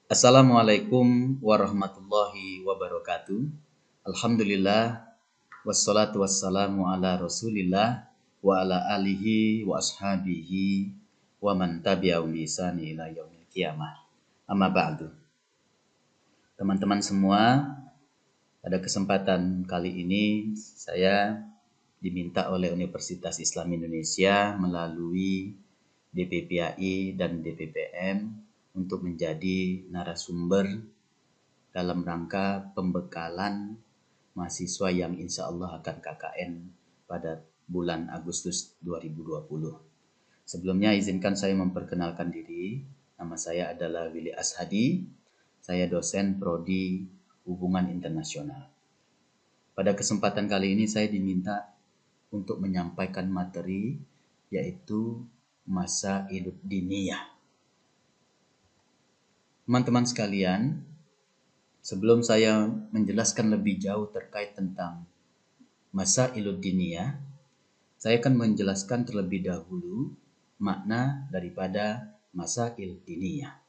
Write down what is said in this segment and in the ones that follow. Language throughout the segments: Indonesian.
Assalamualaikum warahmatullahi wabarakatuh. Alhamdulillah wassalatu wassalamu ala Rasulillah wa ala alihi wa ashabihi wa man tabi'ahum bi ihsani ila yaumil qiyamah. Amma ba'du. Teman-teman semua, pada kesempatan kali ini saya diminta oleh Universitas Islam Indonesia melalui DPPAI dan DPPM untuk menjadi narasumber dalam rangka pembekalan mahasiswa yang insya Allah akan KKN pada bulan Agustus 2020. Sebelumnya izinkan saya memperkenalkan diri. Nama saya adalah Willy Ashadi. Saya dosen Prodi Hubungan Internasional. Pada kesempatan kali ini saya diminta untuk menyampaikan materi yaitu masa hidup diniyah. Teman-teman sekalian, sebelum saya menjelaskan lebih jauh terkait tentang masa ilud diniyah, saya akan menjelaskan terlebih dahulu makna daripada masa ilud diniyah.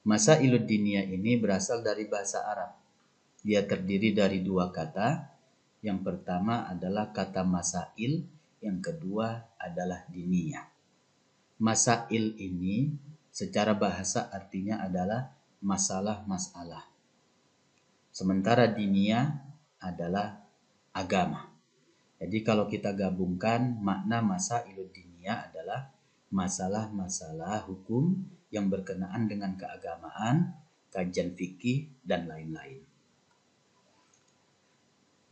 Masa ilud diniyah ini berasal dari bahasa Arab. Dia terdiri dari dua kata. Yang pertama adalah kata masail, yang kedua adalah diniyah. Masail ini secara bahasa artinya adalah masalah-masalah. Sementara diniyah adalah agama. Jadi kalau kita gabungkan makna masailud diniyah adalah masalah-masalah hukum yang berkenaan dengan keagamaan, kajian fikih, dan lain-lain.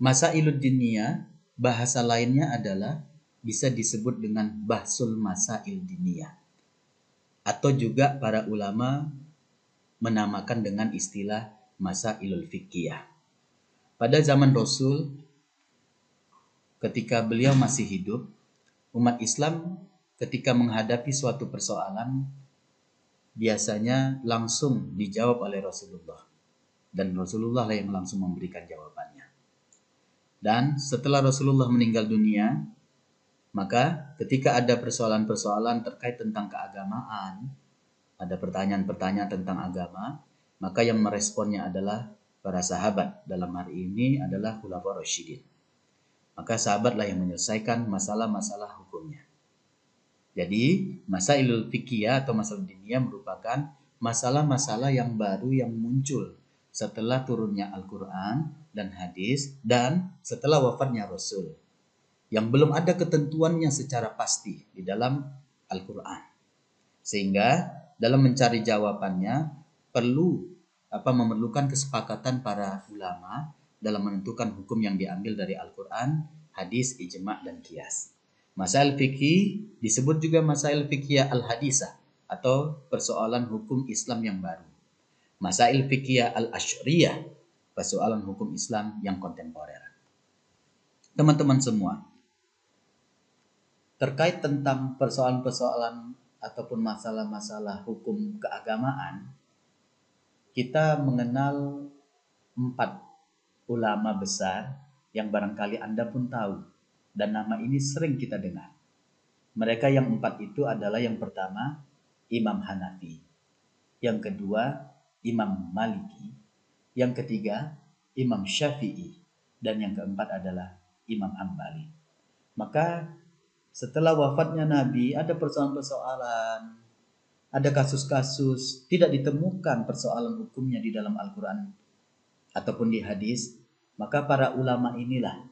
Masailud diniyah bahasa lainnya adalah bisa disebut dengan bahsul masail diniyah. Atau juga para ulama menamakan dengan istilah masailul fiqhiyah. Pada zaman Rasul, ketika beliau masih hidup, umat Islam ketika menghadapi suatu persoalan biasanya langsung dijawab oleh Rasulullah. Dan Rasulullah lah yang langsung memberikan jawabannya. Dan setelah Rasulullah meninggal dunia, maka ketika ada persoalan-persoalan terkait tentang keagamaan, ada pertanyaan-pertanyaan tentang agama, maka yang meresponnya adalah para sahabat. Dalam hari ini adalah khulafaur rasyidin. Maka sahabatlah yang menyelesaikan masalah-masalah hukumnya. Jadi, masailul fiqhiyah atau masalah diniyah merupakan masalah-masalah yang baru yang muncul setelah turunnya Al-Quran dan hadis dan setelah wafatnya Rasul. Yang belum ada ketentuannya secara pasti di dalam Al-Quran. Sehingga dalam mencari jawabannya memerlukan kesepakatan para ulama dalam menentukan hukum yang diambil dari Al-Quran, hadis, ijma' dan qiyas. Masail fikih disebut juga masail fikih al-hadisah atau persoalan hukum Islam yang baru. Masail fikih al-asyriyah, persoalan hukum Islam yang kontemporer. Teman-teman semua, terkait tentang persoalan-persoalan ataupun masalah-masalah hukum keagamaan, kita mengenal 4 ulama besar yang barangkali Anda pun tahu dan nama ini sering kita dengar. Mereka yang 4 itu adalah yang pertama Imam Hanafi, yang kedua Imam Maliki, yang ketiga Imam Syafi'i, dan yang keempat adalah Imam Hambali. Maka setelah wafatnya Nabi ada persoalan-persoalan, ada kasus-kasus tidak ditemukan persoalan hukumnya di dalam Al-Quran ataupun di hadis, maka para ulama inilah,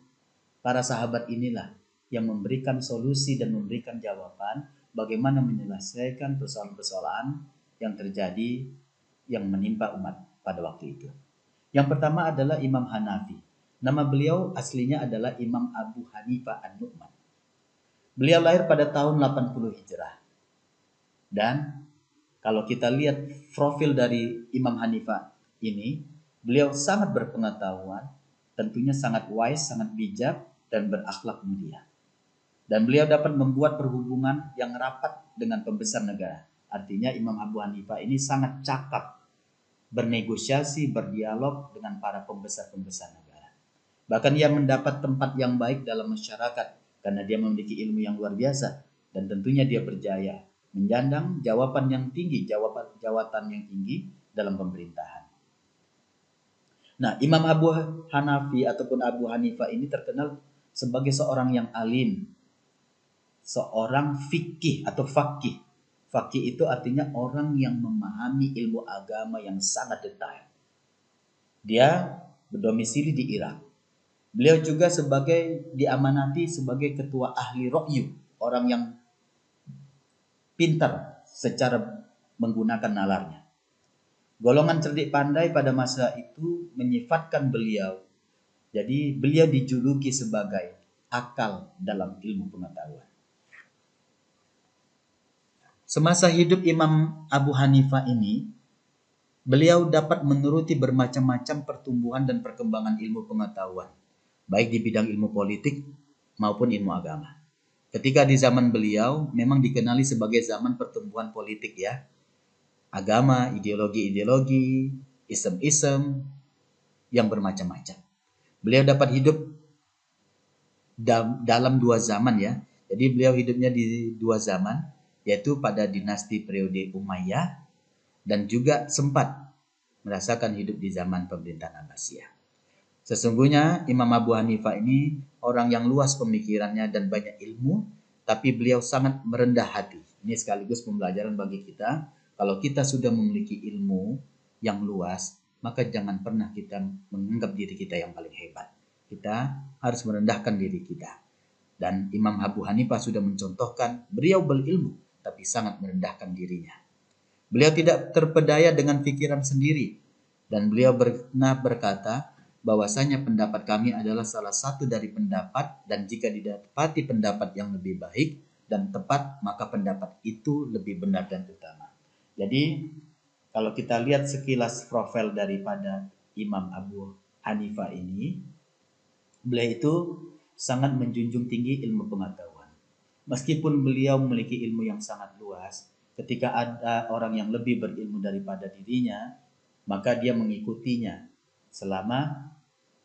para sahabat inilah yang memberikan solusi dan memberikan jawaban bagaimana menyelesaikan persoalan-persoalan yang terjadi yang menimpa umat pada waktu itu. Yang pertama adalah Imam Hanafi. Nama beliau aslinya adalah Imam Abu Hanifah An-Nu'man. Beliau lahir pada tahun 80 Hijrah. Dan kalau kita lihat profil dari Imam Hanifah ini, beliau sangat berpengetahuan, tentunya sangat wise, sangat bijak, dan berakhlak mulia. Dan beliau dapat membuat perhubungan yang rapat dengan pembesar negara. Artinya Imam Abu Hanifah ini sangat cakap bernegosiasi, berdialog dengan para pembesar-pembesar negara. Bahkan ia mendapat tempat yang baik dalam masyarakat karena dia memiliki ilmu yang luar biasa dan tentunya dia berjaya menjandang jawatan yang tinggi dalam pemerintahan. Nah, Imam Abu Hanafi ataupun Abu Hanifah ini terkenal sebagai seorang yang alim, seorang fikih atau fakih. Fakih itu artinya orang yang memahami ilmu agama yang sangat detail. Dia berdomisili di Irak. Beliau juga diamanati sebagai ketua ahli ra'yu, orang yang pintar secara menggunakan nalarnya. Golongan cerdik pandai pada masa itu menyifatkan beliau. Jadi beliau dijuluki sebagai akal dalam ilmu pengetahuan. Semasa hidup Imam Abu Hanifah ini, beliau dapat menuruti bermacam-macam pertumbuhan dan perkembangan ilmu pengetahuan, baik di bidang ilmu politik maupun ilmu agama. Ketika di zaman beliau memang dikenali sebagai zaman pertumbuhan politik ya. Agama, ideologi-ideologi, isem-isem yang bermacam-macam. Beliau dapat hidup dalam dua zaman ya. Jadi beliau hidupnya di dua zaman, yaitu pada dinasti periode Umayyah dan juga sempat merasakan hidup di zaman pemerintahan Abbasiyah. Sesungguhnya Imam Abu Hanifah ini orang yang luas pemikirannya dan banyak ilmu, tapi beliau sangat merendah hati. Ini sekaligus pembelajaran bagi kita. Kalau kita sudah memiliki ilmu yang luas, maka jangan pernah kita menganggap diri kita yang paling hebat. Kita harus merendahkan diri kita. Dan Imam Abu Hanifah sudah mencontohkan beliau berilmu, tapi sangat merendahkan dirinya. Beliau tidak terpedaya dengan pikiran sendiri. Dan beliau pernah berkata, bahwasanya pendapat kami adalah salah satu dari pendapat, dan jika didapati pendapat yang lebih baik dan tepat, maka pendapat itu lebih benar dan utama. Jadi kalau kita lihat sekilas profil daripada Imam Abu Hanifah ini, beliau itu sangat menjunjung tinggi ilmu pengetahuan. Meskipun beliau memiliki ilmu yang sangat luas, ketika ada orang yang lebih berilmu daripada dirinya, maka dia mengikutinya selama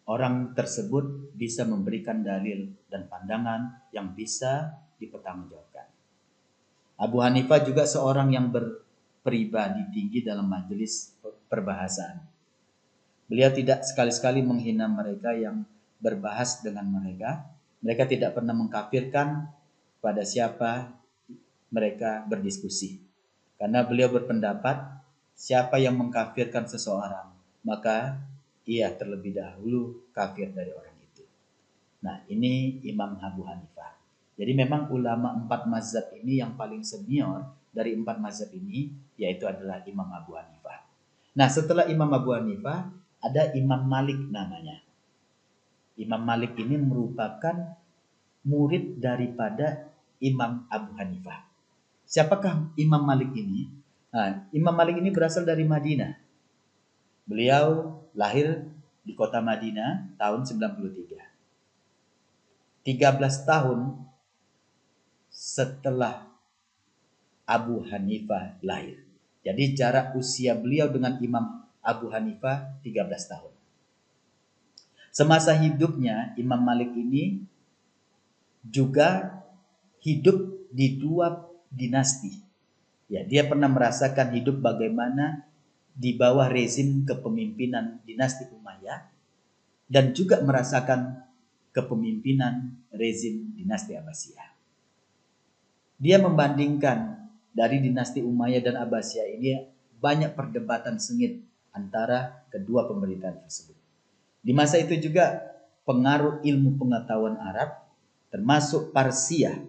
orang tersebut bisa memberikan dalil dan pandangan yang bisa dipertanggungjawabkan. Abu Hanifah juga seorang yang berpribadi tinggi dalam majelis perbahasaan. Beliau tidak sekali-sekali menghina mereka yang berbahas dengan mereka. Mereka tidak pernah mengkafirkan pada siapa mereka berdiskusi. Karena beliau berpendapat, siapa yang mengkafirkan seseorang, maka ia terlebih dahulu kafir dari orang itu. Nah, ini Imam Abu Hanifah. Jadi memang ulama 4 mazhab ini yang paling senior dari 4 mazhab ini, yaitu adalah Imam Abu Hanifah. Nah, setelah Imam Abu Hanifah, ada Imam Malik namanya. Imam Malik ini merupakan murid daripada Imam Abu Hanifah. Siapakah Imam Malik ini? Nah, Imam Malik ini berasal dari Madinah. Beliau lahir di kota Madinah tahun 93. 13 tahun setelah Abu Hanifah lahir. Jadi jarak usia beliau dengan Imam Abu Hanifah 13 tahun. Semasa hidupnya Imam Malik ini juga hidup di dua dinasti. Ya, dia pernah merasakan hidup bagaimana di bawah rezim kepemimpinan dinasti Umayyah dan juga merasakan kepemimpinan rezim dinasti Abbasiyah. Dia membandingkan dari dinasti Umayyah dan Abbasiyah ini banyak perdebatan sengit antara kedua pemerintahan tersebut. Di masa itu juga pengaruh ilmu pengetahuan Arab termasuk Parsia,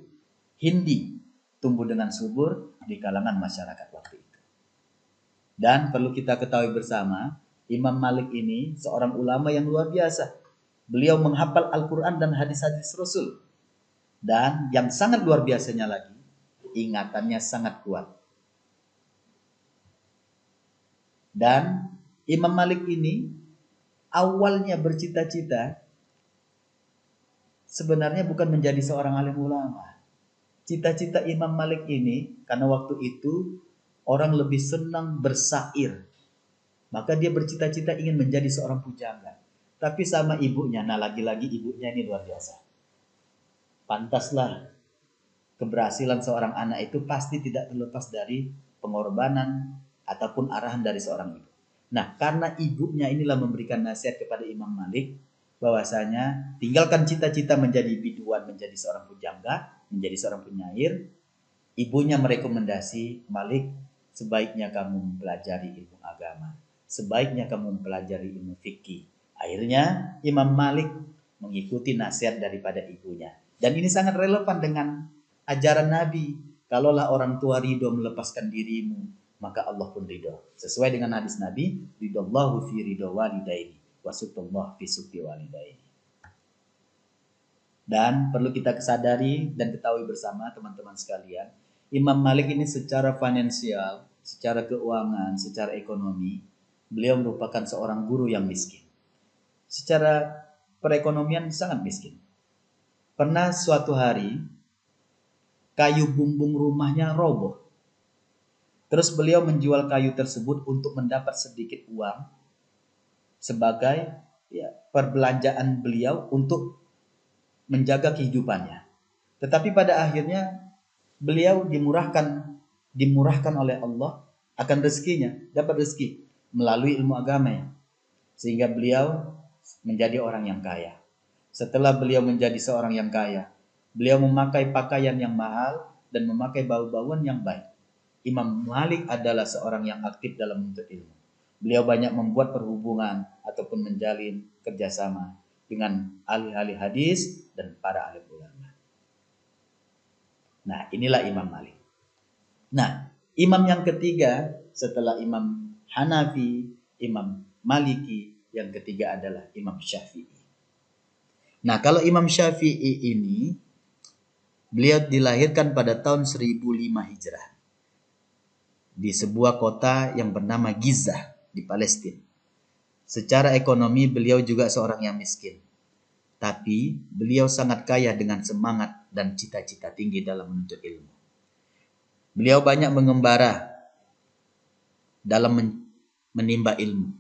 Hindi tumbuh dengan subur di kalangan masyarakat waktu itu. Dan perlu kita ketahui bersama, Imam Malik ini seorang ulama yang luar biasa. Beliau menghafal Al-Quran dan hadis-hadis Rasul. Dan yang sangat luar biasanya lagi, ingatannya sangat kuat. Dan Imam Malik ini awalnya bercita-cita sebenarnya bukan menjadi seorang alim ulama. Cita-cita Imam Malik ini, karena waktu itu orang lebih senang bersair. Maka dia bercita-cita ingin menjadi seorang pujangga. Tapi sama ibunya, nah lagi-lagi ibunya ini luar biasa. Pantaslah keberhasilan seorang anak itu pasti tidak terlepas dari pengorbanan ataupun arahan dari seorang ibu. Nah, karena ibunya inilah memberikan nasihat kepada Imam Malik bahwasanya tinggalkan cita-cita menjadi biduan, menjadi seorang pujangga, menjadi seorang penyair. Ibunya merekomendasi, Malik, sebaiknya kamu mempelajari ilmu agama, sebaiknya kamu mempelajari ilmu fikih. Akhirnya Imam Malik mengikuti nasihat daripada ibunya. Dan ini sangat relevan dengan ajaran Nabi. Kalaulah orang tua ridho melepaskan dirimu, maka Allah pun ridho. Sesuai dengan hadis Nabi, ridallahu fi ridho walidaini, wasutullah fi sukti walidaini. Dan perlu kita kesadari dan ketahui bersama teman-teman sekalian, Imam Malik ini secara finansial, secara keuangan, secara ekonomi, beliau merupakan seorang guru yang miskin. Secara perekonomian sangat miskin. Pernah suatu hari kayu bumbung rumahnya roboh. Terus beliau menjual kayu tersebut untuk mendapat sedikit uang sebagai perbelanjaan beliau untuk menjaga kehidupannya. Tetapi pada akhirnya beliau dimurahkan oleh Allah akan rezekinya, dapat rezeki melalui ilmu agama, sehingga beliau menjadi orang yang kaya. Setelah beliau menjadi seorang yang kaya, beliau memakai pakaian yang mahal dan memakai bau-bauan yang baik. Imam Malik adalah seorang yang aktif dalam menuntut ilmu. Beliau banyak membuat perhubungan ataupun menjalin kerjasama dengan ahli-ahli hadis dan para alim ulama. Nah, inilah Imam Malik. Nah, imam yang ketiga setelah Imam Hanafi, Imam Maliki, yang ketiga adalah Imam Syafi'i. Nah, kalau Imam Syafi'i ini, beliau dilahirkan pada tahun 1005 Hijrah di sebuah kota yang bernama Gizah di Palestina. Secara ekonomi beliau juga seorang yang miskin. Tapi beliau sangat kaya dengan semangat dan cita-cita tinggi dalam menuntut ilmu. Beliau banyak mengembara dalam menimba ilmu.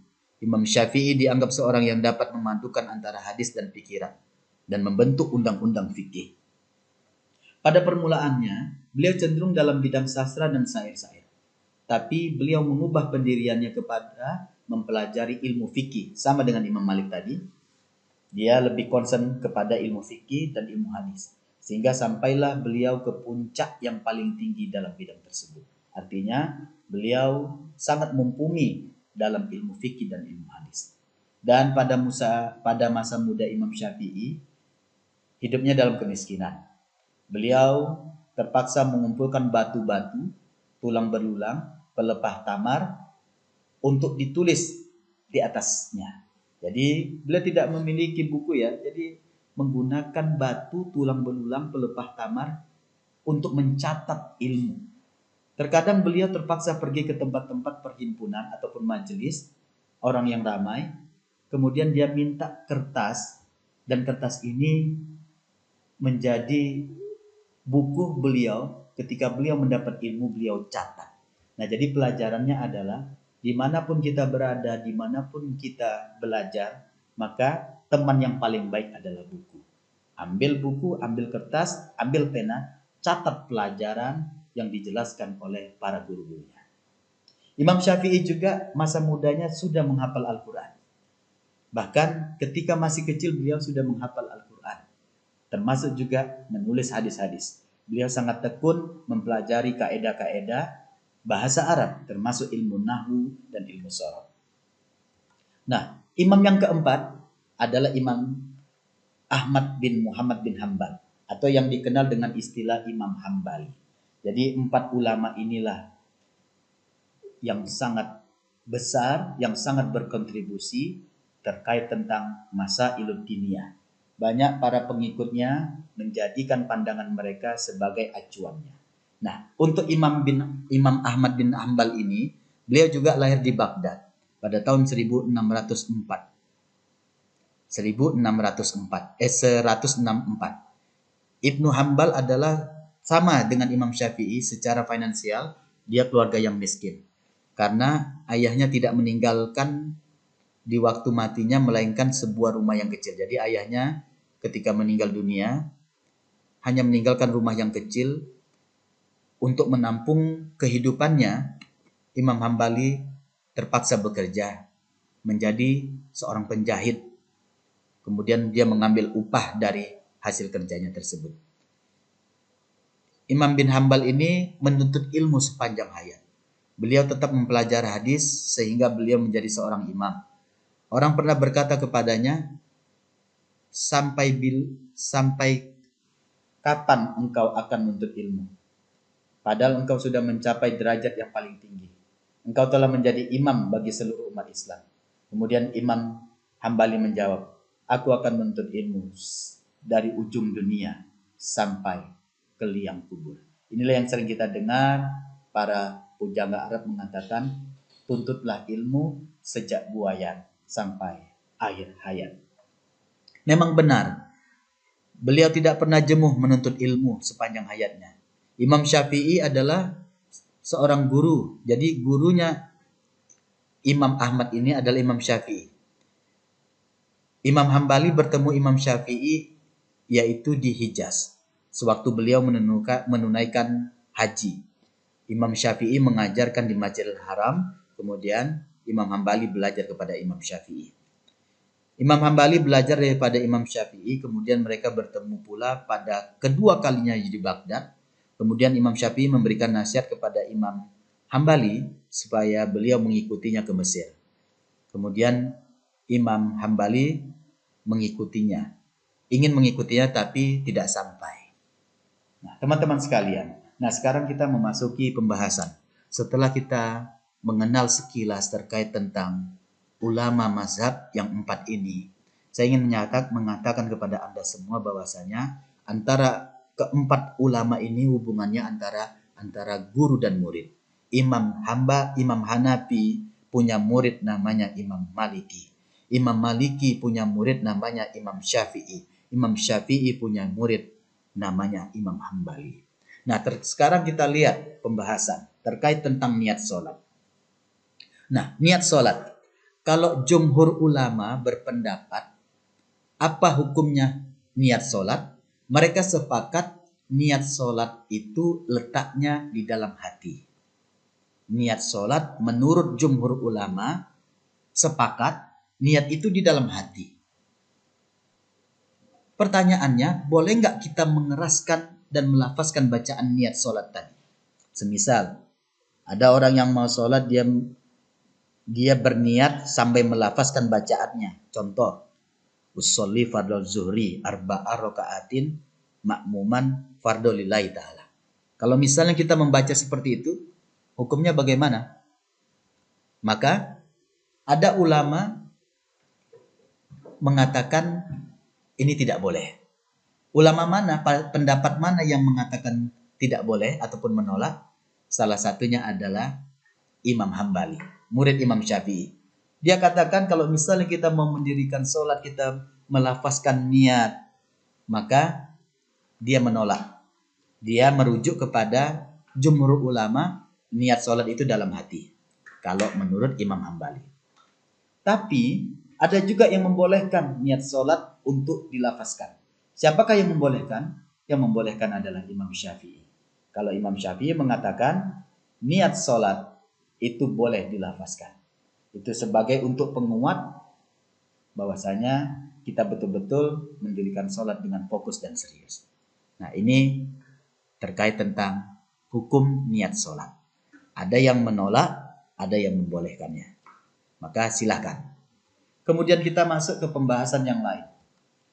Imam Syafi'i dianggap seorang yang dapat memadukan antara hadis dan pikiran dan membentuk undang-undang fikih. Pada permulaannya, beliau cenderung dalam bidang sastra dan syair-syair. Tapi beliau mengubah pendiriannya kepada mempelajari ilmu fikih, sama dengan Imam Malik tadi. Dia lebih concern kepada ilmu fikih dan ilmu hadis, sehingga sampailah beliau ke puncak yang paling tinggi dalam bidang tersebut. Artinya beliau sangat mumpuni dalam ilmu fikih dan ilmu hadis. Dan pada masa muda Imam Syafi'i, hidupnya dalam kemiskinan. Beliau terpaksa mengumpulkan batu-batu, tulang belulang, pelepah tamar untuk ditulis di atasnya. Jadi beliau tidak memiliki buku ya. Jadi menggunakan batu, tulang belulang, pelepah tamar untuk mencatat ilmu. Terkadang beliau terpaksa pergi ke tempat-tempat perhimpunan ataupun majelis orang yang ramai. Kemudian dia minta kertas, dan kertas ini menjadi buku beliau. Ketika beliau mendapat ilmu, beliau catat. Nah, jadi pelajarannya adalah dimanapun kita berada, dimanapun kita belajar, maka teman yang paling baik adalah buku. Ambil buku, ambil kertas, ambil pena, catat pelajaran yang dijelaskan oleh para guru-gurunya. Imam Syafi'i juga masa mudanya sudah menghafal Al-Quran. Bahkan ketika masih kecil beliau sudah menghafal Al-Quran. Termasuk juga menulis hadis-hadis. Beliau sangat tekun mempelajari kaedah-kaedah bahasa Arab, termasuk ilmu nahwu dan ilmu sorof. Nah, imam yang keempat adalah Imam Ahmad bin Muhammad bin Hambal, atau yang dikenal dengan istilah Imam Hambali. Jadi 4 ulama inilah yang sangat besar, yang sangat berkontribusi terkait tentang masailud diniyah. Banyak para pengikutnya menjadikan pandangan mereka sebagai acuannya. Nah, untuk Imam Ahmad bin Hambal ini, beliau juga lahir di Baghdad pada tahun 1604. 164. Ibnu Hambal adalah sama dengan Imam Syafi'i secara finansial, dia keluarga yang miskin. Karena ayahnya tidak meninggalkan di waktu matinya melainkan sebuah rumah yang kecil. Jadi ayahnya ketika meninggal dunia hanya meninggalkan rumah yang kecil untuk menampung kehidupannya. Imam Hambali terpaksa bekerja menjadi seorang penjahit. Kemudian dia mengambil upah dari hasil kerjanya tersebut. Imam bin Hambal ini menuntut ilmu sepanjang hayat. Beliau tetap mempelajari hadis sehingga beliau menjadi seorang imam. Orang pernah berkata kepadanya, sampai kapan engkau akan menuntut ilmu? Padahal engkau sudah mencapai derajat yang paling tinggi. Engkau telah menjadi imam bagi seluruh umat Islam. Kemudian Imam Hambali menjawab, aku akan menuntut ilmu dari ujung dunia sampai ke liang kubur. Inilah yang sering kita dengar para pujangga Arab mengatakan, tuntutlah ilmu sejak buayan sampai akhir hayat. Memang benar, beliau tidak pernah jemuh menuntut ilmu sepanjang hayatnya. Imam Syafi'i adalah seorang guru. Jadi gurunya Imam Ahmad ini adalah Imam Syafi'i. Imam Hambali bertemu Imam Syafi'i yaitu di Hijaz, sewaktu beliau menunaikan haji. Imam Syafi'i mengajarkan di Masjidil Haram, kemudian Imam Hambali belajar kepada Imam Syafi'i. Imam Hambali belajar daripada Imam Syafi'i, kemudian mereka bertemu pula pada kedua kalinya di Baghdad. Kemudian Imam Syafi'i memberikan nasihat kepada Imam Hambali supaya beliau mengikutinya ke Mesir. Kemudian Imam Hambali mengikutinya. Ingin mengikutinya tapi tidak sampai. Nah, teman-teman sekalian. Nah, sekarang kita memasuki pembahasan. Setelah kita mengenal sekilas terkait tentang ulama mazhab yang 4 ini, saya ingin mengatakan kepada Anda semua bahwasanya antara keempat ulama ini hubungannya antara guru dan murid. Imam Hanafi punya murid namanya Imam Maliki. Imam Maliki punya murid namanya Imam Syafi'i. Imam Syafi'i punya murid namanya Imam Hambali. Nah, sekarang kita lihat pembahasan terkait tentang niat sholat. Nah, niat sholat. Kalau jumhur ulama berpendapat, apa hukumnya niat sholat? Mereka sepakat niat sholat itu letaknya di dalam hati. Niat sholat menurut jumhur ulama sepakat niat itu di dalam hati. Pertanyaannya, boleh nggak kita mengeraskan dan melafazkan bacaan niat sholat tadi? Semisal, ada orang yang mau sholat, dia berniat sampai melafazkan bacaannya. Contoh, usolli fardhu zuhri arba'a raka'atin makmuman fardhu lillahi ta'ala. Kalau misalnya kita membaca seperti itu, hukumnya bagaimana? Maka ada ulama mengatakan ini tidak boleh. Ulama mana, pendapat mana yang mengatakan tidak boleh ataupun menolak? Salah satunya adalah Imam Hambali, murid Imam Syafi'i. Dia katakan kalau misalnya kita mau mendirikan sholat, kita melafazkan niat, maka dia menolak. Dia merujuk kepada jumhur ulama, niat sholat itu dalam hati. Kalau menurut Imam Hambali. Tapi ada juga yang membolehkan niat sholat untuk dilafazkan. Siapakah yang membolehkan? Yang membolehkan adalah Imam Syafi'i. Kalau Imam Syafi'i mengatakan niat sholat itu boleh dilafazkan. Itu sebagai untuk penguat bahwasanya kita betul-betul mendirikan sholat dengan fokus dan serius. Nah, ini terkait tentang hukum niat sholat. Ada yang menolak, ada yang membolehkannya. Maka silakan. Kemudian kita masuk ke pembahasan yang lain,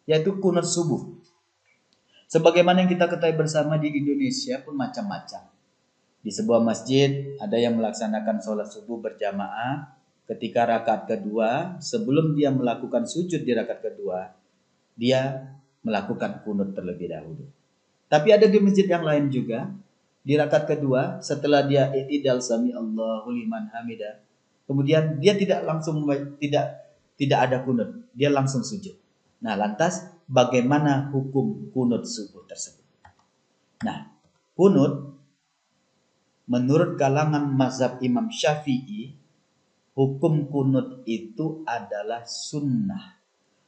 yaitu kunut subuh. Sebagaimana yang kita ketahui bersama, di Indonesia pun macam-macam. Di sebuah masjid ada yang melaksanakan sholat subuh berjamaah. Ketika rakaat kedua, sebelum dia melakukan sujud di rakaat kedua, dia melakukan kunut terlebih dahulu. Tapi ada di masjid yang lain juga, di rakaat kedua setelah dia i'tidal sami Allahu liman hamidah, kemudian dia tidak langsung tidak ada kunut, dia langsung sujud. Nah, lantas bagaimana hukum kunut subuh tersebut? Nah, kunut menurut kalangan mazhab Imam Syafi'i, hukum kunut itu adalah sunnah.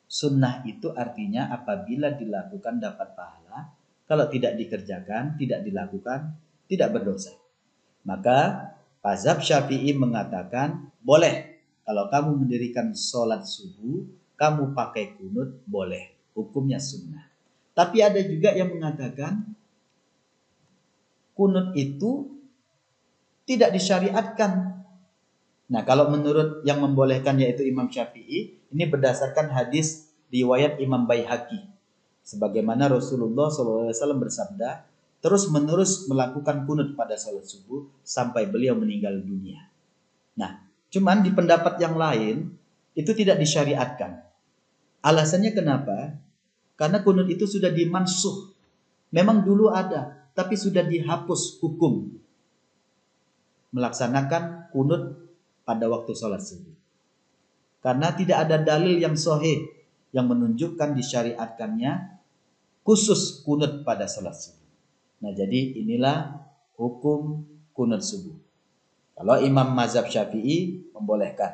Sunnah itu artinya apabila dilakukan dapat pahala, Kalau tidak dikerjakan, tidak dilakukan, tidak berdosa. Maka mazhab Syafi'i mengatakan boleh. Kalau kamu mendirikan sholat subuh, kamu pakai kunut, boleh. Hukumnya sunnah. Tapi ada juga yang mengatakan kunut itu tidak disyariatkan. Nah, kalau menurut yang membolehkan yaitu Imam Syafi'i, ini berdasarkan hadis riwayat Imam Baihaqi. Sebagaimana Rasulullah SAW bersabda, terus menerus melakukan kunut pada salat subuh sampai beliau meninggal dunia. Nah, cuman di pendapat yang lain itu tidak disyariatkan. Alasannya kenapa? Karena kunut itu sudah dimansuh. Memang dulu ada, tapi sudah dihapus hukum melaksanakan kunut pada waktu sholat subuh. Karena tidak ada dalil yang sahih yang menunjukkan disyariatkannya khusus kunut pada sholat subuh. Nah, jadi inilah hukum kunut subuh. Kalau Imam Mazhab Syafi'i membolehkan,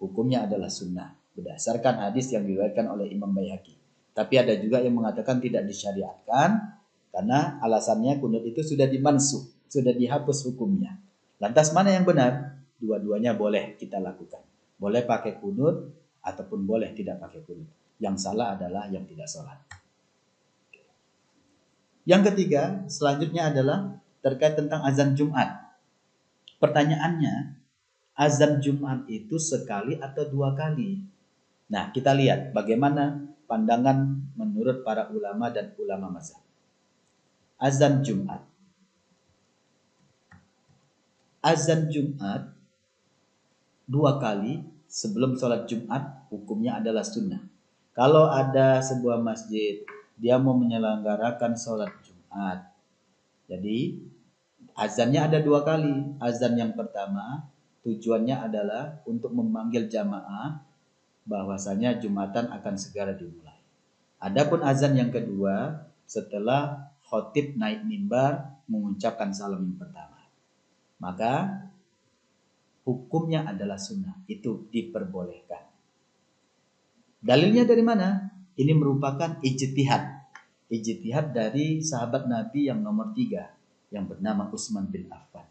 hukumnya adalah sunnah berdasarkan hadis yang diriwayatkan oleh Imam Baihaqi. Tapi ada juga yang mengatakan tidak disyariatkan karena alasannya kunut itu sudah dimansuh, sudah dihapus hukumnya. Lantas mana yang benar? Dua-duanya boleh kita lakukan. Boleh pakai kunut ataupun boleh tidak pakai kunut. Yang salah adalah yang tidak sholat. Yang ketiga, selanjutnya adalah terkait tentang azan Jumat. Pertanyaannya, azan Jumat itu sekali atau dua kali? Nah, kita lihat bagaimana pandangan menurut para ulama dan ulama mazhab. Azan Jumat. Azan Jumat dua kali sebelum sholat Jumat hukumnya adalah sunnah. Kalau ada sebuah masjid dia mau menyelenggarakan sholat Jumat, jadi azannya ada dua kali. Azan yang pertama tujuannya adalah untuk memanggil jamaah bahwasanya Jumatan akan segera dimulai. Adapun azan yang kedua setelah khotib naik mimbar mengucapkan salam yang pertama, maka hukumnya adalah sunnah, itu diperbolehkan. Dalilnya dari mana? Ini merupakan ijtihad. Ijtihad dari sahabat Nabi yang nomor 3 yang bernama Utsman bin Affan.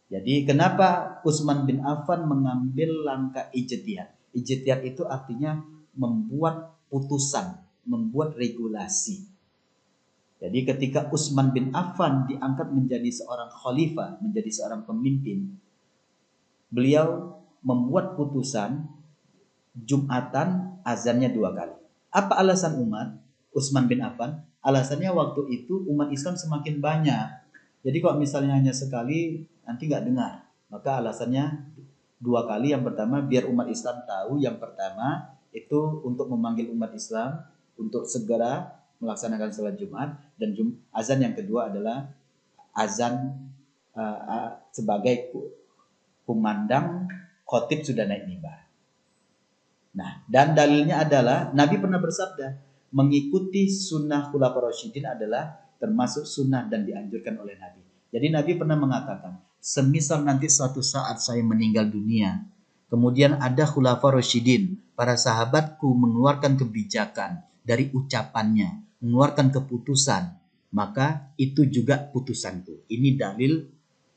Jadi kenapa Utsman bin Affan mengambil langkah ijtihad? Ijtihad itu artinya membuat putusan, membuat regulasi. Jadi ketika Utsman bin Affan diangkat menjadi seorang khalifah, menjadi seorang pemimpin, beliau membuat putusan Jumatan azannya 2 kali. Apa alasan umat? Utsman bin Affan, alasannya waktu itu umat Islam semakin banyak. Jadi kalau misalnya hanya sekali nanti nggak dengar. Maka alasannya 2 kali. Yang pertama biar umat Islam tahu, yang pertama itu untuk memanggil umat Islam untuk segera melaksanakan sholat Jumat, dan azan yang kedua adalah azan sebagai kumandang khotib sudah naik mimbar. Nah, dan dalilnya adalah Nabi pernah bersabda, mengikuti sunnah khulafaur rasyidin adalah termasuk sunnah dan dianjurkan oleh Nabi. Jadi Nabi pernah mengatakan, semisal nanti suatu saat saya meninggal dunia, kemudian ada khulafaur rasyidin, para sahabatku mengeluarkan kebijakan dari ucapannya, mengeluarkan keputusan, maka itu juga putusanku. Ini dalil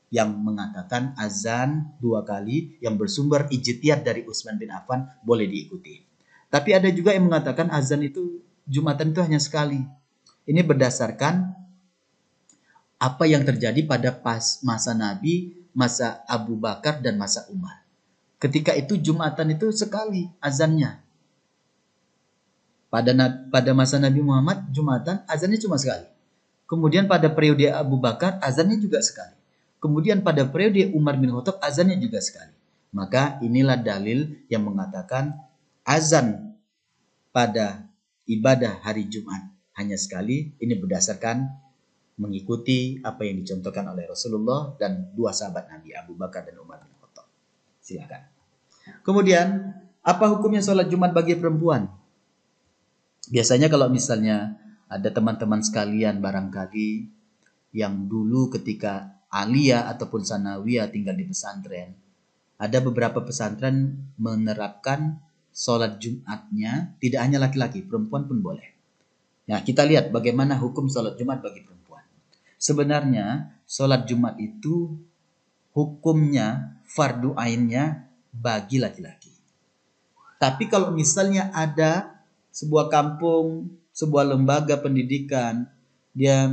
yang mengatakan azan 2 kali yang bersumber ijtihad dari Utsman bin Affan boleh diikuti. Tapi ada juga yang mengatakan azan itu Jumatan itu hanya sekali. Ini berdasarkan apa yang terjadi pada masa Nabi, masa Abu Bakar dan masa Umar. Ketika itu Jumatan itu sekali azannya. Pada masa Nabi Muhammad Jumatan azannya cuma sekali. Kemudian pada periode Abu Bakar azannya juga sekali. Kemudian pada periode Umar bin Khattab azannya juga sekali. Maka inilah dalil yang mengatakan azan pada ibadah hari Jumat hanya sekali. Ini berdasarkan mengikuti apa yang dicontohkan oleh Rasulullah dan 2 sahabat Nabi, Abu Bakar dan Umar bin Khattab. Silakan. Kemudian apa hukumnya sholat Jumat bagi perempuan? Biasanya kalau misalnya ada teman-teman sekalian barangkali yang dulu ketika aliyah ataupun sanawiyah tinggal di pesantren, ada beberapa pesantren menerapkan sholat Jumatnya tidak hanya laki-laki, perempuan pun boleh. Nah, kita lihat bagaimana hukum sholat Jumat bagi perempuan. Sebenarnya sholat Jumat itu hukumnya, fardu ainnya bagi laki-laki. Tapi kalau misalnya ada sebuah kampung, sebuah lembaga pendidikan, dia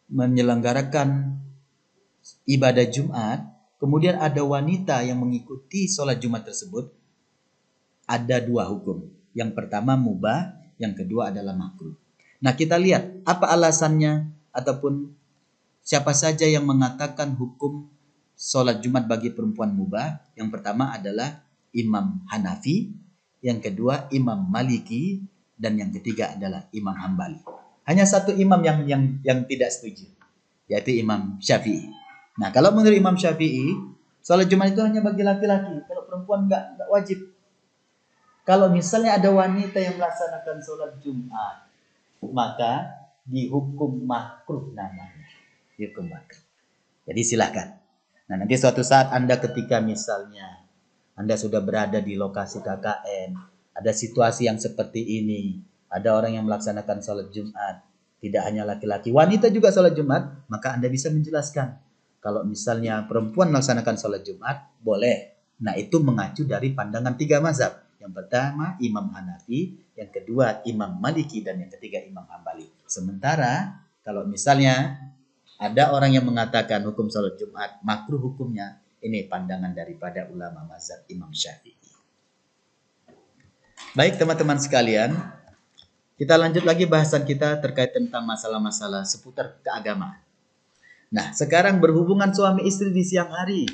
menyelenggarakan ibadah Jumat, kemudian ada wanita yang mengikuti sholat Jumat tersebut, ada dua hukum. Yang pertama mubah, yang kedua adalah makruh. Nah, kita lihat apa alasannya ataupun siapa saja yang mengatakan hukum sholat Jumat bagi perempuan mubah. Yang pertama adalah Imam Hanafi, yang kedua Imam Maliki, dan yang ketiga adalah Imam Hambali. Hanya satu imam yang tidak setuju, yaitu Imam Syafi'i. Nah, kalau menurut Imam Syafi'i, sholat Jumat itu hanya bagi laki-laki. Kalau perempuan enggak wajib. Kalau misalnya ada wanita yang melaksanakan sholat Jumat, maka dihukum makruh namanya. Dihukum makruh. Jadi silakan. Nah, nanti suatu saat Anda ketika misalnya Anda sudah berada di lokasi KKN, ada situasi yang seperti ini, ada orang yang melaksanakan sholat Jumat, tidak hanya laki-laki, wanita juga sholat Jumat, maka Anda bisa menjelaskan. Kalau misalnya perempuan melaksanakan sholat Jumat, boleh. Nah, itu mengacu dari pandangan tiga mazhab. Yang pertama Imam Hanafi, yang kedua Imam Maliki, dan yang ketiga Imam Hambali. Sementara kalau misalnya ada orang yang mengatakan hukum sholat Jumat makruh hukumnya, ini pandangan daripada ulama mazhab Imam Syafi'i. Baik teman-teman sekalian, kita lanjut lagi bahasan kita terkait tentang masalah-masalah seputar keagamaan. Nah, sekarang berhubungan suami istri di siang hari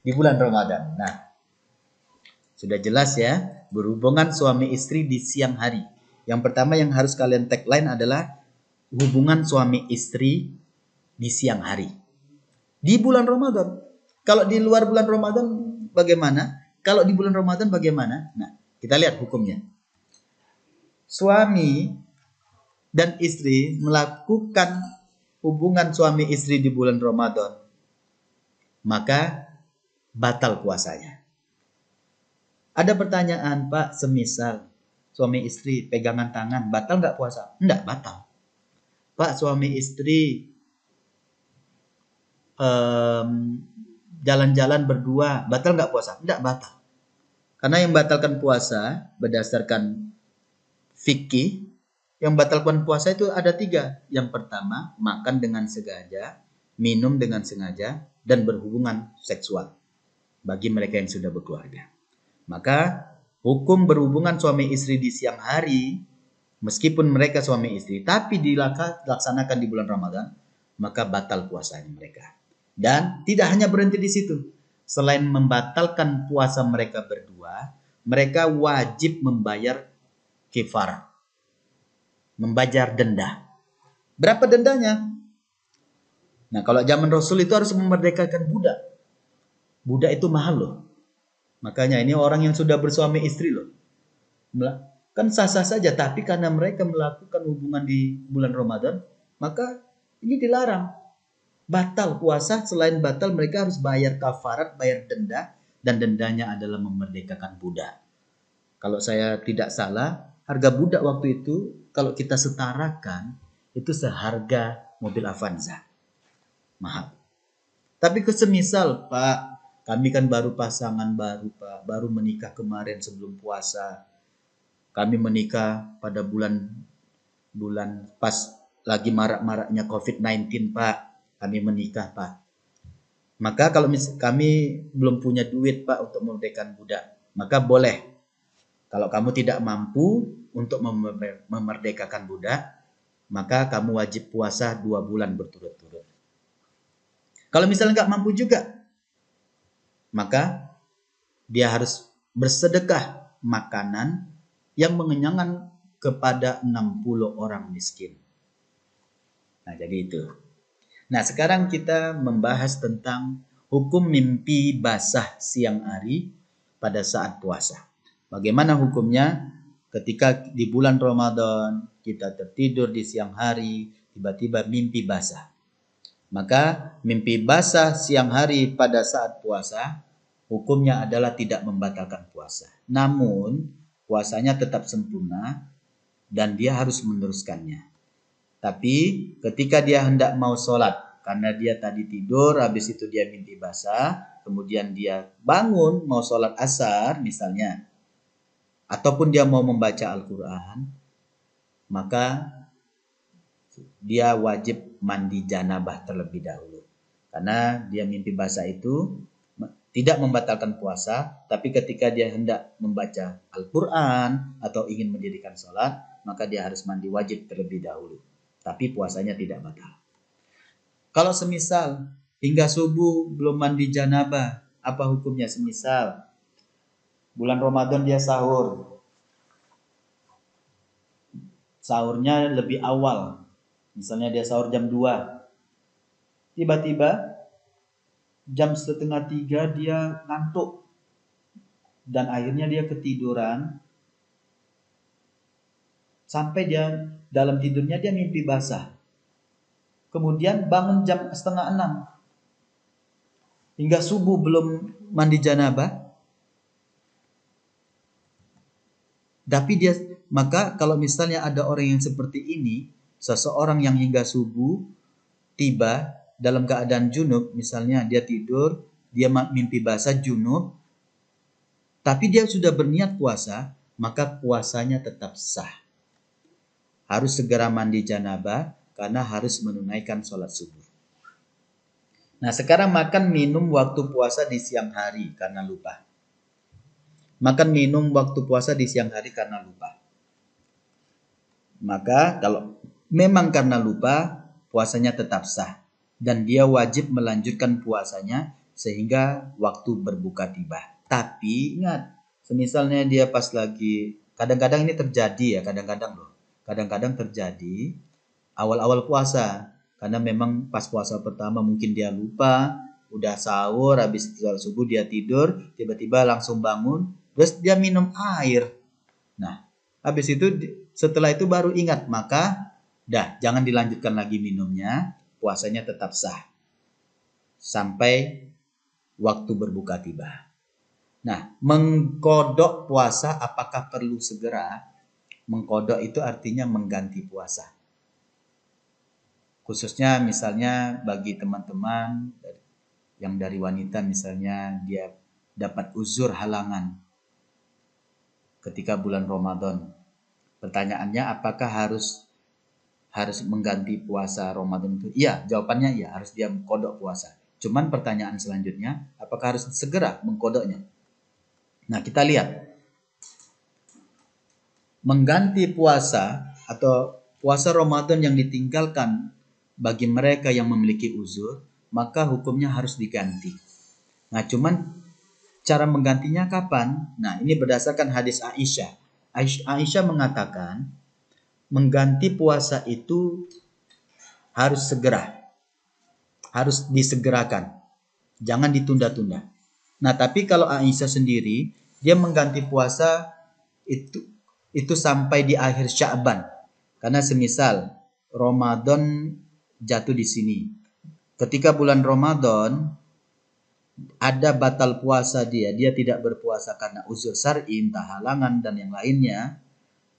di bulan Ramadan. Nah, sudah jelas ya, berhubungan suami istri di siang hari. Yang pertama yang harus kalian tagline adalah hubungan suami istri di siang hari. Di bulan Ramadan. Kalau di luar bulan Ramadan bagaimana? Kalau di bulan Ramadan bagaimana? Nah, kita lihat hukumnya. Suami dan istri melakukan hubungan suami istri di bulan Ramadan, maka batal puasanya. Ada pertanyaan, Pak, semisal suami istri pegangan tangan, batal nggak puasa? Enggak, batal. Pak, suami istri jalan-jalan berdua, batal nggak puasa? Enggak, batal. Karena yang batalkan puasa berdasarkan fikih, yang batalkan puasa itu ada 3. Yang pertama, makan dengan sengaja, minum dengan sengaja, dan berhubungan seksual bagi mereka yang sudah berkeluarga. Maka hukum berhubungan suami istri di siang hari, meskipun mereka suami istri, tapi dilaksanakan di bulan Ramadan, maka batal puasanya mereka. Dan tidak hanya berhenti di situ. Selain membatalkan puasa mereka berdua, mereka wajib membayar kifarah, membayar denda. Berapa dendanya? Nah, kalau zaman Rasul itu harus memerdekakan budak. Budak itu mahal loh. Makanya ini orang yang sudah bersuami istri loh. Kan sah-sah saja, tapi karena mereka melakukan hubungan di bulan Ramadan, maka ini dilarang. Batal puasa, selain batal mereka harus bayar kafarat, bayar denda, dan dendanya adalah memerdekakan budak. Kalau saya tidak salah, harga budak waktu itu kalau kita setarakan itu seharga mobil Avanza. Mahal. Tapi semisal, Pak, kami kan baru pasangan baru, Pak, baru menikah kemarin sebelum puasa. Kami menikah pada bulan pas lagi marak-maraknya COVID-19, Pak. Kami menikah, Pak. Maka kalau kami belum punya duit, Pak, untuk memerdekakan budak, maka boleh. Kalau kamu tidak mampu untuk memerdekakan budak, maka kamu wajib puasa 2 bulan berturut-turut. Kalau misalnya nggak mampu juga, maka dia harus bersedekah makanan yang mengenyangkan kepada 60 orang miskin. Nah, jadi itu. Nah, sekarang kita membahas tentang hukum mimpi basah siang hari pada saat puasa. Bagaimana hukumnya ketika di bulan Ramadan kita tertidur di siang hari, tiba-tiba mimpi basah. Maka mimpi basah siang hari pada saat puasa, hukumnya adalah tidak membatalkan puasa. Namun puasanya tetap sempurna dan dia harus meneruskannya. Tapi ketika dia hendak mau sholat, karena dia tadi tidur, habis itu dia mimpi basah, kemudian dia bangun mau sholat asar misalnya, ataupun dia mau membaca Al-Quran, maka dia wajib mandi janabah terlebih dahulu. Karena dia mimpi basah itu tidak membatalkan puasa, tapi ketika dia hendak membaca Al-Quran atau ingin mendirikan sholat, maka dia harus mandi wajib terlebih dahulu. Tapi puasanya tidak batal. Kalau semisal hingga subuh belum mandi janabah, apa hukumnya? Semisal bulan Ramadan dia sahur, sahurnya lebih awal, misalnya dia sahur jam 2, tiba-tiba jam 2:30 dia ngantuk dan akhirnya dia ketiduran sampai dia dalam tidurnya dia mimpi basah, kemudian bangun jam 5:30 hingga subuh belum mandi janabah, tapi dia, maka kalau misalnya ada orang yang seperti ini, seseorang yang hingga subuh tiba dalam keadaan junub, misalnya dia tidur, dia mimpi basah junub, tapi dia sudah berniat puasa, maka puasanya tetap sah. Harus segera mandi janabah karena harus menunaikan sholat subuh. Nah, sekarang makan minum waktu puasa di siang hari karena lupa. Makan minum waktu puasa di siang hari karena lupa. Maka kalau memang karena lupa, puasanya tetap sah. Dan dia wajib melanjutkan puasanya sehingga waktu berbuka tiba. Tapi ingat, semisalnya dia pas lagi, kadang-kadang ini terjadi ya, kadang-kadang loh. Kadang-kadang terjadi awal-awal puasa. Karena memang pas puasa pertama mungkin dia lupa, udah sahur, habis sholat subuh dia tidur, tiba-tiba langsung bangun, terus dia minum air. Nah, habis itu setelah itu baru ingat, maka jangan dilanjutkan lagi minumnya, puasanya tetap sah sampai waktu berbuka tiba. Nah, mengkodok puasa apakah perlu segera? Mengkodok itu artinya mengganti puasa. Khususnya misalnya bagi teman-teman yang dari wanita, misalnya dia dapat uzur halangan ketika bulan Ramadan. Pertanyaannya, apakah harus mengganti puasa Ramadan itu? Iya, jawabannya iya, harus dia mengkodok puasa. Cuman pertanyaan selanjutnya, apakah harus segera mengkodoknya? Nah, kita lihat. Mengganti puasa atau puasa Ramadan yang ditinggalkan bagi mereka yang memiliki uzur, maka hukumnya harus diganti. Nah, cuman cara menggantinya kapan? Nah, ini berdasarkan hadis Aisyah. Aisyah mengatakan mengganti puasa itu harus segera, harus disegerakan, jangan ditunda-tunda. Nah, tapi kalau Aisyah sendiri, dia mengganti puasa itu sampai di akhir Sya'ban. Karena semisal Ramadan jatuh di sini, ketika bulan Ramadan ada batal puasa dia tidak berpuasa karena uzur syar'i, entah halangan dan yang lainnya,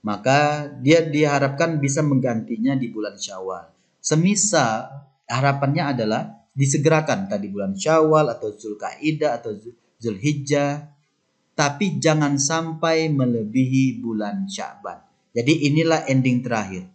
maka dia diharapkan bisa menggantinya di bulan Syawal. Semisal harapannya adalah disegerakan tadi bulan Syawal atau Zulkaidah atau Zulhijjah, tapi jangan sampai melebihi bulan Sya'ban. Jadi inilah ending terakhir.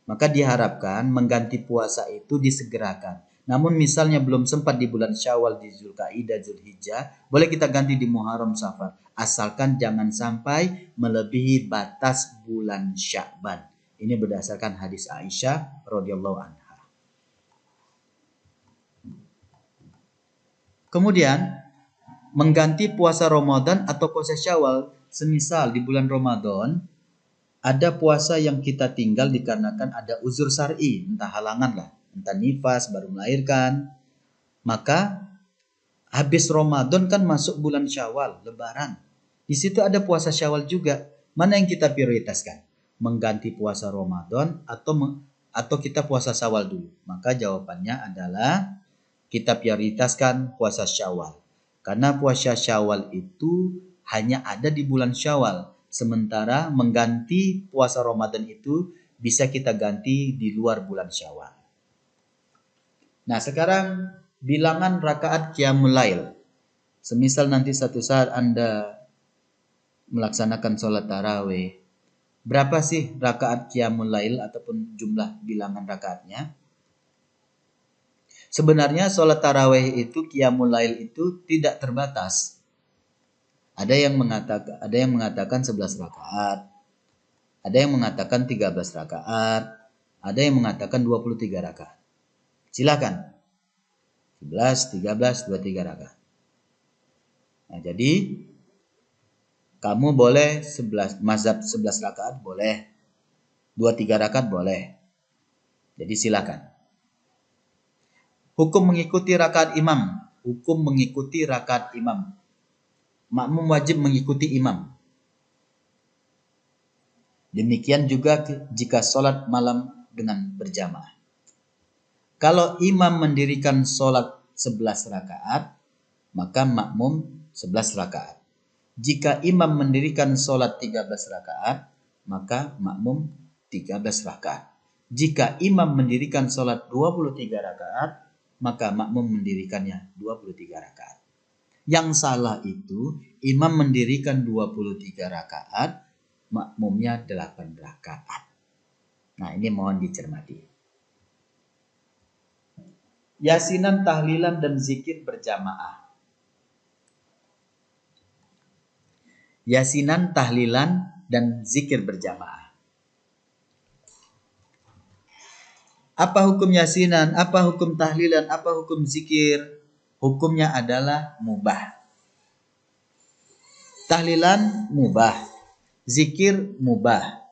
Maka diharapkan mengganti puasa itu disegerakan. Namun misalnya belum sempat di bulan Syawal, di Zulkaidah, Zulhijjah, boleh kita ganti di Muharram, Safar. Asalkan jangan sampai melebihi batas bulan Sya'ban. Ini berdasarkan hadis Aisyah radhiyallahu anha. Kemudian mengganti puasa Ramadan atau puasa Syawal, semisal di bulan Ramadan ada puasa yang kita tinggal dikarenakan ada uzur syar'i, entah halangan lah, entah nifas, baru melahirkan. Maka habis Ramadan kan masuk bulan Syawal, Lebaran. Di situ ada puasa Syawal juga. Mana yang kita prioritaskan? Mengganti puasa Ramadan atau kita puasa Syawal dulu? Maka jawabannya adalah kita prioritaskan puasa Syawal. Karena puasa Syawal itu hanya ada di bulan Syawal. Sementara mengganti puasa Ramadan itu bisa kita ganti di luar bulan Syawal. Nah, sekarang bilangan rakaat qiyamul lail. Semisal nanti satu saat Anda melaksanakan sholat tarawih, berapa sih rakaat qiyamul lail ataupun jumlah bilangan rakaatnya? Sebenarnya sholat tarawih itu, qiyamul lail itu tidak terbatas. Ada yang mengatakan 11 rakaat, ada yang mengatakan 13 rakaat, ada yang mengatakan 23 rakaat. Silakan. 11, 13, 23 rakaat. Nah, jadi kamu boleh 11 mazhab 11 rakaat boleh. 23 rakaat boleh. Jadi silakan. Hukum mengikuti rakaat imam. Hukum mengikuti rakaat imam. Makmum wajib mengikuti imam. Demikian juga jika sholat malam dengan berjamaah. Kalau imam mendirikan sholat 11 rakaat, maka makmum 11 rakaat. Jika imam mendirikan sholat 13 rakaat, maka makmum 13 rakaat. Jika imam mendirikan sholat 23 rakaat, maka makmum mendirikannya 23 rakaat. Yang salah itu imam mendirikan 23 rakaat, makmumnya 8 rakaat. Nah, ini mohon dicermati. Yasinan, tahlilan, dan zikir berjamaah. Yasinan, tahlilan, dan zikir berjamaah. Apa hukum yasinan? Apa hukum tahlilan? Apa hukum zikir? Hukumnya adalah mubah. Tahlilan mubah, zikir mubah.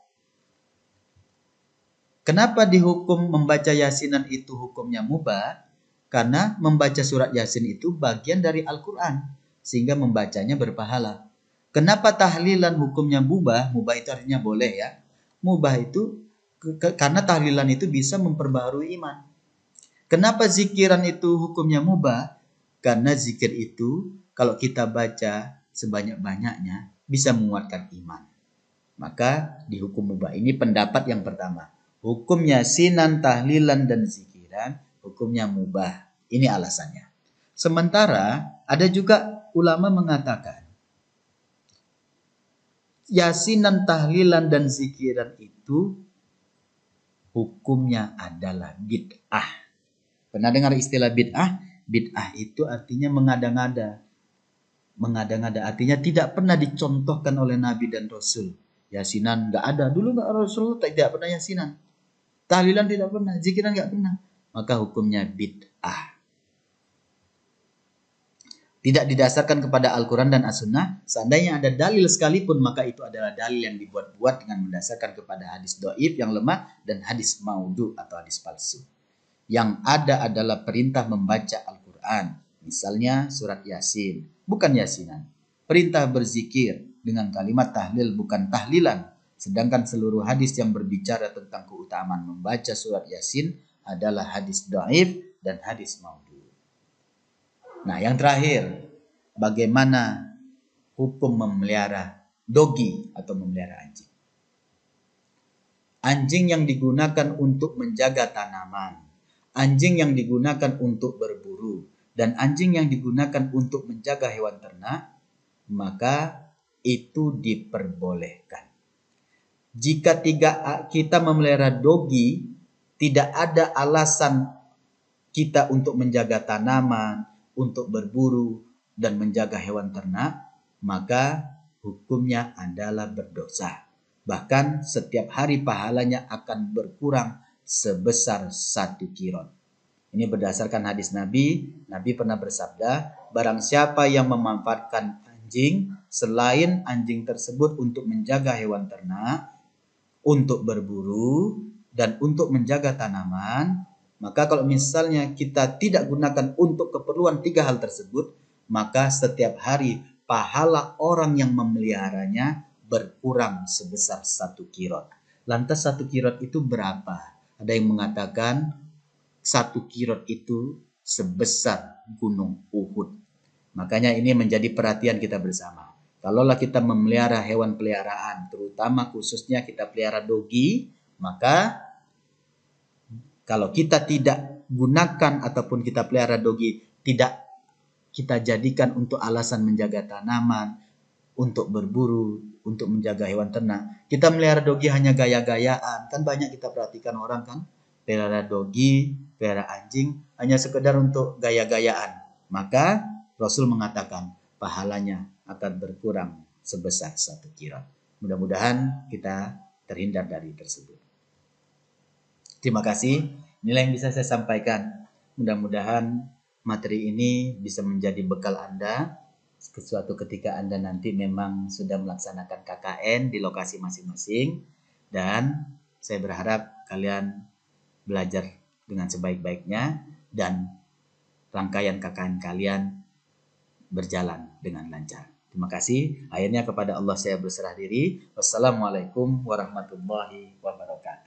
Kenapa dihukum membaca yasinan itu hukumnya mubah? Karena membaca surat yasin itu bagian dari Al-Quran, sehingga membacanya berpahala. Kenapa tahlilan hukumnya mubah? Mubah itu artinya boleh ya. Mubah itu karena tahlilan itu bisa memperbaharui iman. Kenapa zikiran itu hukumnya mubah? Karena zikir itu kalau kita baca sebanyak-banyaknya bisa menguatkan iman. Maka dihukum mubah. Ini pendapat yang pertama. Hukum yasinan, tahlilan, dan zikiran hukumnya mubah. Ini alasannya. Sementara ada juga ulama mengatakan yasinan, tahlilan, dan zikiran itu hukumnya adalah bid'ah. Pernah dengar istilah bid'ah? Bid'ah itu artinya mengada-ngada. Mengada-ngada artinya tidak pernah dicontohkan oleh Nabi dan Rasul. Yasinan nggak ada. Dulu nggak Rasul tidak pernah yasinan. Tahlilan tidak pernah. Zikiran nggak pernah. Maka hukumnya bid'ah. Tidak didasarkan kepada Al-Quran dan As-Sunnah. Seandainya ada dalil sekalipun, maka itu adalah dalil yang dibuat-buat dengan mendasarkan kepada hadis do'if yang lemah dan hadis maudhu atau hadis palsu. Yang ada adalah perintah membaca Al-Quran. Misalnya surat Yasin, bukan yasinan. Perintah berzikir dengan kalimat tahlil, bukan tahlilan. Sedangkan seluruh hadis yang berbicara tentang keutamaan membaca surat Yasin adalah hadis dhaif dan hadis maudhu. Nah, yang terakhir, bagaimana hukum memelihara dogi atau memelihara anjing? Anjing yang digunakan untuk menjaga tanaman, anjing yang digunakan untuk berburu, dan anjing yang digunakan untuk menjaga hewan ternak, maka itu diperbolehkan. Jika kita memelihara dogi, tidak ada alasan kita untuk menjaga tanaman, untuk berburu, dan menjaga hewan ternak, maka hukumnya adalah berdosa. Bahkan setiap hari pahalanya akan berkurang sebesar 1 kirot. Ini berdasarkan hadis Nabi. Nabi pernah bersabda, barang siapa yang memanfaatkan anjing selain anjing tersebut untuk menjaga hewan ternak, untuk berburu, dan untuk menjaga tanaman, maka kalau misalnya kita tidak gunakan untuk keperluan 3 hal tersebut, maka setiap hari pahala orang yang memeliharanya berkurang sebesar 1 kirot. Lantas 1 kirot itu berapa? Ada yang mengatakan 1 kirot itu sebesar gunung Uhud. Makanya ini menjadi perhatian kita bersama. Kalaulah kita memelihara hewan peliharaan, terutama khususnya kita pelihara dogi, maka kalau kita tidak gunakan ataupun kita pelihara dogi, tidak kita jadikan untuk alasan menjaga tanaman, untuk berburu, untuk menjaga hewan ternak. Kita melihara dogi hanya gaya-gayaan. Kan banyak kita perhatikan orang kan, pelihara dogi, pelihara anjing, hanya sekedar untuk gaya-gayaan. Maka Rasul mengatakan pahalanya akan berkurang sebesar 1 kirat. Mudah-mudahan kita terhindar dari tersebut. Terima kasih. Inilah yang bisa saya sampaikan. Mudah-mudahan materi ini bisa menjadi bekal Anda suatu ketika Anda nanti memang sudah melaksanakan KKN di lokasi masing-masing, dan saya berharap kalian belajar dengan sebaik-baiknya dan rangkaian KKN kalian berjalan dengan lancar. Terima kasih. Akhirnya kepada Allah saya berserah diri. Wassalamualaikum warahmatullahi wabarakatuh.